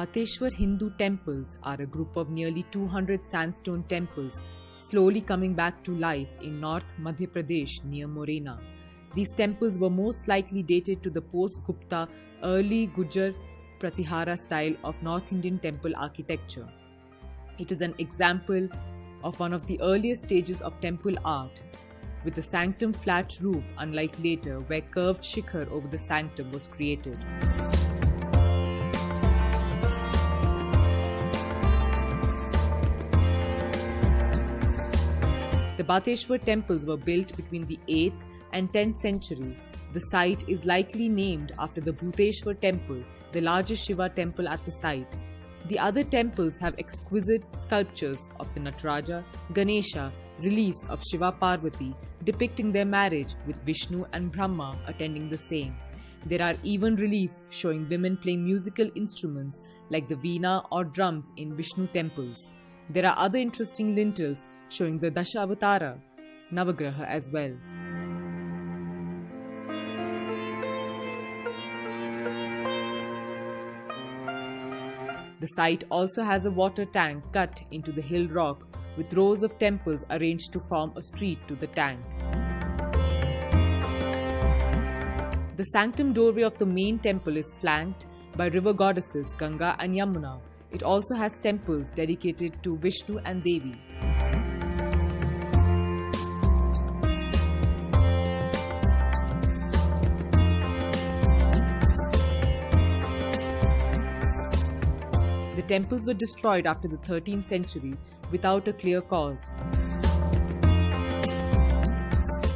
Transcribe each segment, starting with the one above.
Bateshwar Hindu temples are a group of nearly 200 sandstone temples slowly coming back to life in North Madhya Pradesh near Morena. These temples were most likely dated to the post-Gupta early Gujar Pratihara style of North Indian temple architecture. It is an example of one of the earliest stages of temple art, with the sanctum flat roof unlike later where curved shikhar over the sanctum was created. The Bateshwar temples were built between the 8th and 10th century. The site is likely named after the Bhuteshwar temple, the largest Shiva temple at the site. The other temples have exquisite sculptures of the Nataraja, Ganesha, reliefs of Shiva Parvati depicting their marriage with Vishnu and Brahma attending the same. There are even reliefs showing women playing musical instruments like the veena or drums in Vishnu temples. There are other interesting lintels showing the Dashavatara, Navagraha as well. The site also has a water tank cut into the hill rock with rows of temples arranged to form a street to the tank. The sanctum doorway of the main temple is flanked by river goddesses Ganga and Yamuna. It also has temples dedicated to Vishnu and Devi. The temples were destroyed after the 13th century without a clear cause.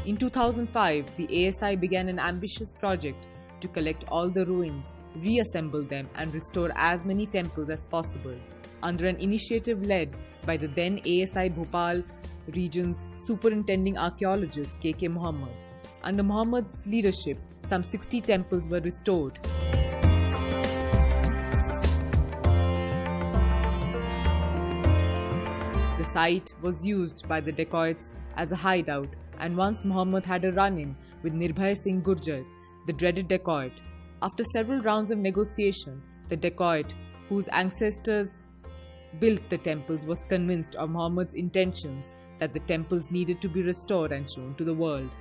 In 2005, the ASI began an ambitious project to collect all the ruins, reassemble them and restore as many temples as possible, under an initiative led by the then ASI Bhopal region's superintending archaeologist K.K. Muhammad. Under Muhammad's leadership, some 60 temples were restored. The site was used by the dacoits as a hideout, and once Muhammad had a run-in with Nirbhay Singh Gurjar, the dreaded dacoit. After several rounds of negotiation, the dacoit, whose ancestors built the temples, was convinced of Muhammad's intentions that the temples needed to be restored and shown to the world.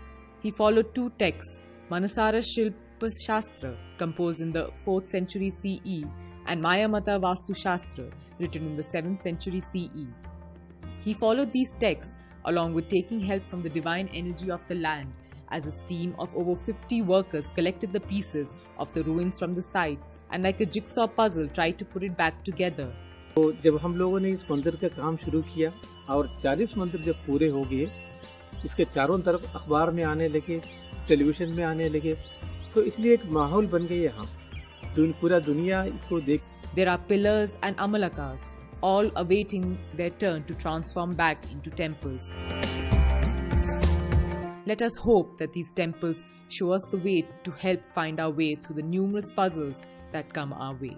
He followed two texts, Manasara Shilpa Shastra, composed in the 4th century CE, and Mayamata Vastu Shastra, written in the 7th century CE. He followed these texts along with taking help from the divine energy of the land, as his team of over 50 workers collected the pieces of the ruins from the site and like a jigsaw puzzle tried to put it back together. तो जब हम लोगों ने इस मंदिर का काम शुरू किया और 40 मंदिर जब पूरे हो गए, इसके चारों तरफ अखबार में आने लगे, टेलीविजन में आने लगे, तो इसलिए एक माहौल बन गया यहाँ, पूरा दुनिया इसको देख. There are pillars and amalakas, all awaiting their turn to transform back into temples. Let us hope that these temples show us the way to help find our way through the numerous puzzles that come our way.